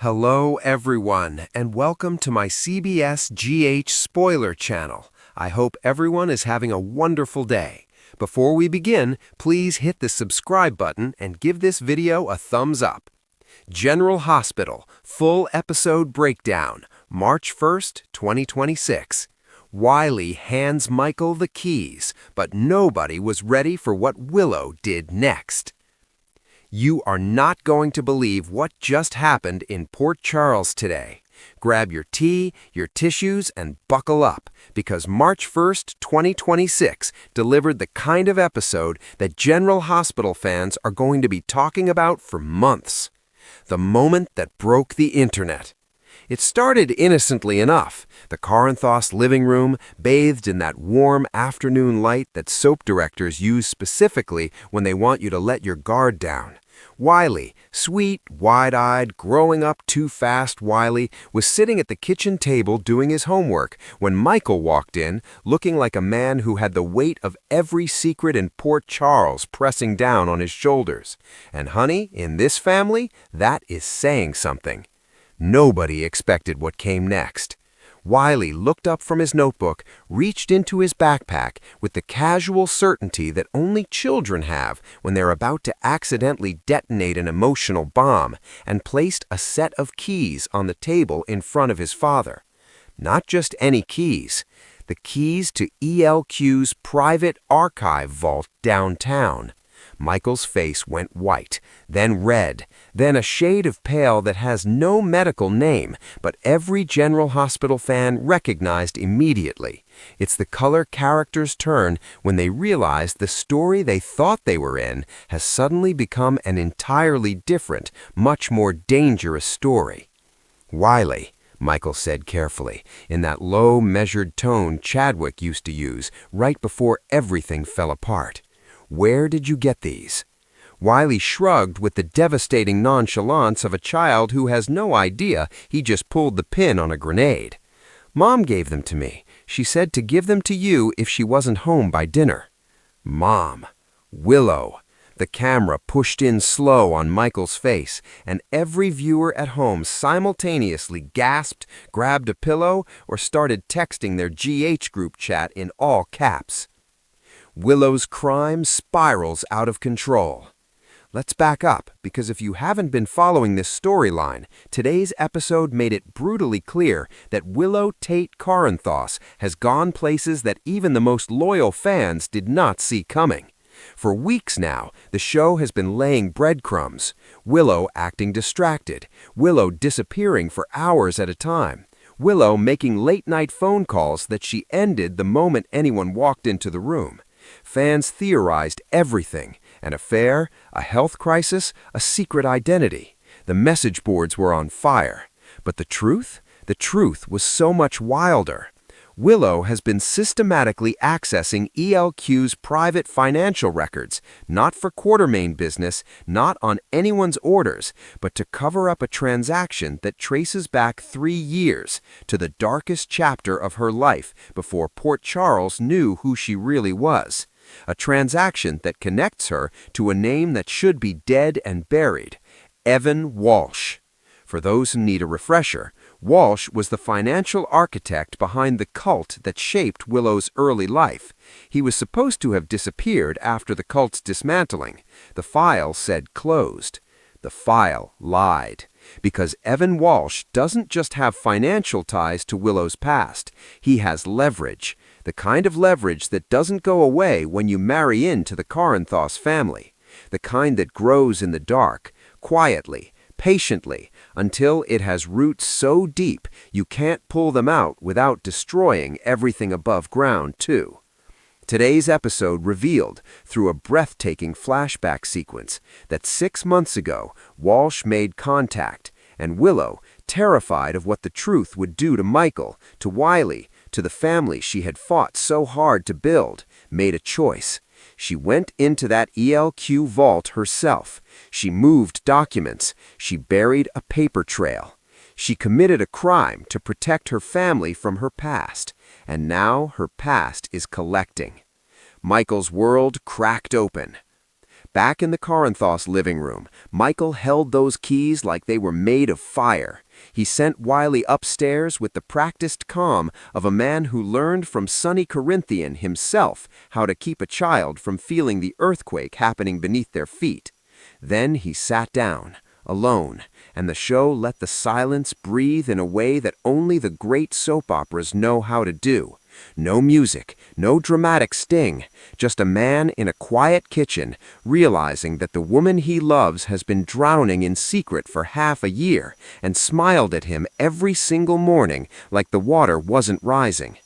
Hello everyone, and welcome to my CBS GH spoiler channel. I hope everyone is having a wonderful day. Before we begin, please hit the subscribe button and give this video a thumbs up. General Hospital, full episode breakdown, March 1st, 2026. Wiley hands Michael the keys, but nobody was ready for what Willow did next. You are not going to believe what just happened in Port Charles today. Grab your tea, your tissues, and buckle up, because March 1st, 2026 delivered the kind of episode that General Hospital fans are going to be talking about for months. The moment that broke the internet. It started innocently enough. The Confronts living room, bathed in that warm afternoon light that soap directors use specifically when they want you to let your guard down. Wiley, sweet, wide-eyed, growing up too fast Wiley, was sitting at the kitchen table doing his homework when Michael walked in, looking like a man who had the weight of every secret in Port Charles pressing down on his shoulders. And honey, in this family, that is saying something. Nobody expected what came next. Wiley looked up from his notebook, reached into his backpack with the casual certainty that only children have when they're about to accidentally detonate an emotional bomb, and placed a set of keys on the table in front of his father. Not just any keys. The keys to ELQ's private archive vault downtown. Michael's face went white, then red, then a shade of pale that has no medical name, but every General Hospital fan recognized immediately. It's the color characters turn when they realize the story they thought they were in has suddenly become an entirely different, much more dangerous story. Wiley, Michael said carefully, in that low, measured tone Chadwick used to use right before everything fell apart. Where did you get these? Wiley shrugged with the devastating nonchalance of a child who has no idea he just pulled the pin on a grenade. Mom gave them to me. She said to give them to you if she wasn't home by dinner. Mom. Willow. The camera pushed in slow on Michael's face, and every viewer at home simultaneously gasped, grabbed a pillow, or started texting their GH group chat in all caps. Willow's crime spirals out of control. Let's back up, because if you haven't been following this storyline, today's episode made it brutally clear that Willow Tate Confronts has gone places that even the most loyal fans did not see coming. For weeks now, the show has been laying breadcrumbs. Willow acting distracted, Willow disappearing for hours at a time, Willow making late-night phone calls that she ended the moment anyone walked into the room. Fans theorized everything: an affair, a health crisis, a secret identity. The message boards were on fire. But the truth? The truth was so much wilder. Willow has been systematically accessing ELQ's private financial records, not for Quartermain business, not on anyone's orders, but to cover up a transaction that traces back 3 years to the darkest chapter of her life before Port Charles knew who she really was. A transaction that connects her to a name that should be dead and buried: Evan Walsh. For those who need a refresher, Walsh was the financial architect behind the cult that shaped Willow's early life. He was supposed to have disappeared after the cult's dismantling. The file said closed. The file lied. Because Evan Walsh doesn't just have financial ties to Willow's past. He has leverage. The kind of leverage that doesn't go away when you marry into the Confronts family. The kind that grows in the dark, quietly, patiently, until it has roots so deep you can't pull them out without destroying everything above ground, too. Today's episode revealed, through a breathtaking flashback sequence, that 6 months ago Walsh made contact, and Willow, terrified of what the truth would do to Michael, to Wiley, to the family she had fought so hard to build, made a choice. She went into that ELQ vault herself. She moved documents. She buried a paper trail. She committed a crime to protect her family from her past, and now her past is collecting. Michael's world cracked open. Back in the Corinthos living room, Michael held those keys like they were made of fire. He sent Wiley upstairs with the practiced calm of a man who learned from Sonny Corinthian himself how to keep a child from feeling the earthquake happening beneath their feet. Then he sat down, alone, and the show let the silence breathe in a way that only the great soap operas know how to do. No music, no dramatic sting, just a man in a quiet kitchen realizing that the woman he loves has been drowning in secret for half a year and smiled at him every single morning like the water wasn't rising.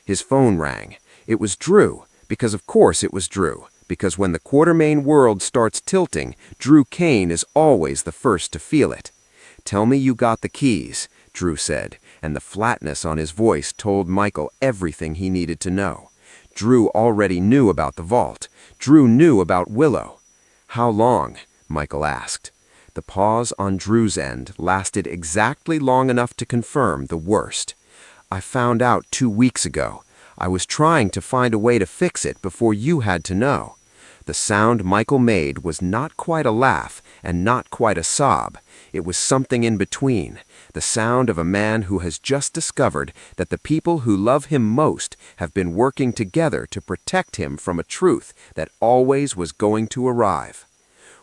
His phone rang. It was Drew, because of course it was Drew, because when the Quartermain world starts tilting, Drew Kane is always the first to feel it. "Tell me you got the keys," Drew said, and the flatness on his voice told Michael everything he needed to know. Drew already knew about the vault. Drew knew about Willow. "How long?" Michael asked. The pause on Drew's end lasted exactly long enough to confirm the worst. "I found out 2 weeks ago. I was trying to find a way to fix it before you had to know." The sound Michael made was not quite a laugh and not quite a sob. It was something in between, the sound of a man who has just discovered that the people who love him most have been working together to protect him from a truth that always was going to arrive.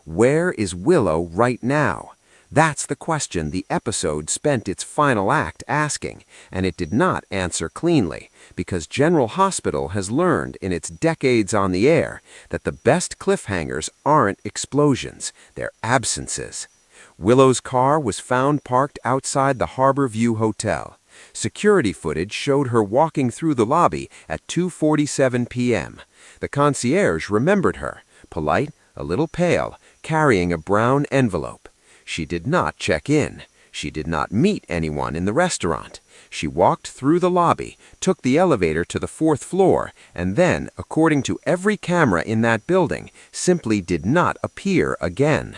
Where is Willow right now? That's the question the episode spent its final act asking, and it did not answer cleanly, because General Hospital has learned in its decades on the air that the best cliffhangers aren't explosions, they're absences. Willow's car was found parked outside the Harbor View Hotel. Security footage showed her walking through the lobby at 2:47 p.m. The concierge remembered her, polite, a little pale, carrying a brown envelope. She did not check in. She did not meet anyone in the restaurant. She walked through the lobby, took the elevator to the 4th floor, and then, according to every camera in that building, simply did not appear again.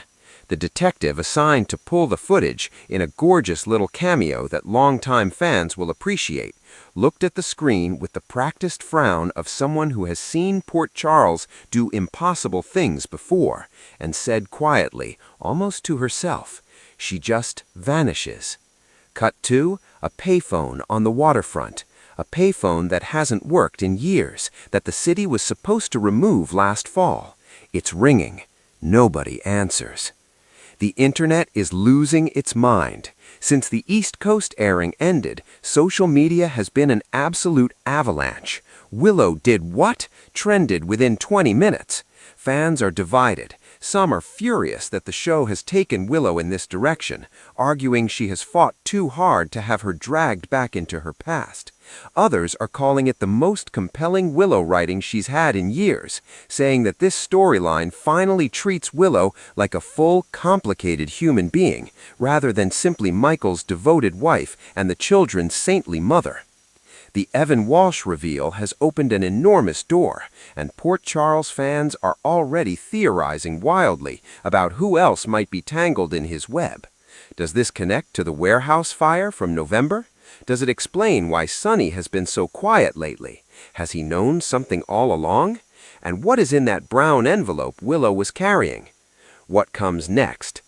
The detective assigned to pull the footage, in a gorgeous little cameo that longtime fans will appreciate, looked at the screen with the practiced frown of someone who has seen Port Charles do impossible things before, and said quietly, almost to herself, "She just vanishes." Cut to a payphone on the waterfront, a payphone that hasn't worked in years, that the city was supposed to remove last fall. It's ringing. Nobody answers. The internet is losing its mind. Since the East Coast airing ended, social media has been an absolute avalanche. Willow did what? Trended within 20 minutes. Fans are divided. Some are furious that the show has taken Willow in this direction, arguing she has fought too hard to have her dragged back into her past. Others are calling it the most compelling Willow writing she's had in years, saying that this storyline finally treats Willow like a full, complicated human being, rather than simply Michael's devoted wife and the children's saintly mother. The Evan Walsh reveal has opened an enormous door, and Port Charles fans are already theorizing wildly about who else might be tangled in his web. Does this connect to the warehouse fire from November? Does it explain why Sonny has been so quiet lately? Has he known something all along? And what is in that brown envelope Willow was carrying? What comes next?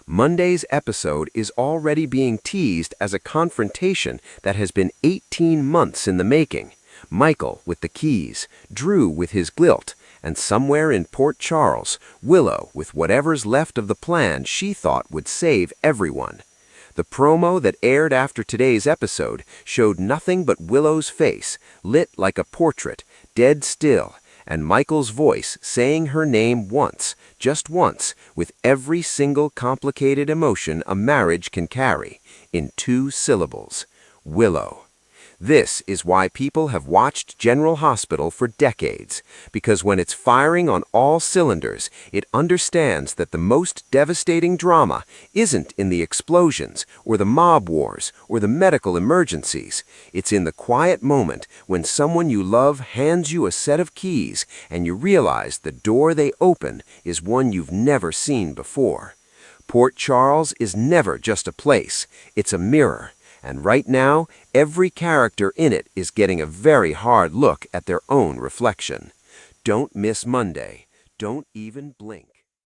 Monday's episode is already being teased as a confrontation that has been 18 months in the making. Michael with the keys, Drew with his glilt, and somewhere in Port Charles, Willow with whatever's left of the plan she thought would save everyone. The promo that aired after today's episode showed nothing but Willow's face, lit like a portrait, dead still, and Michael's voice saying her name once, just once, with every single complicated emotion a marriage can carry, in 2 syllables. Willow. This is why people have watched General Hospital for decades, because when it's firing on all cylinders, it understands that the most devastating drama isn't in the explosions, or the mob wars, or the medical emergencies. It's in the quiet moment when someone you love hands you a set of keys and you realize the door they open is one you've never seen before. Port Charles is never just a place, it's a mirror. And right now, every character in it is getting a very hard look at their own reflection. Don't miss Monday. Don't even blink.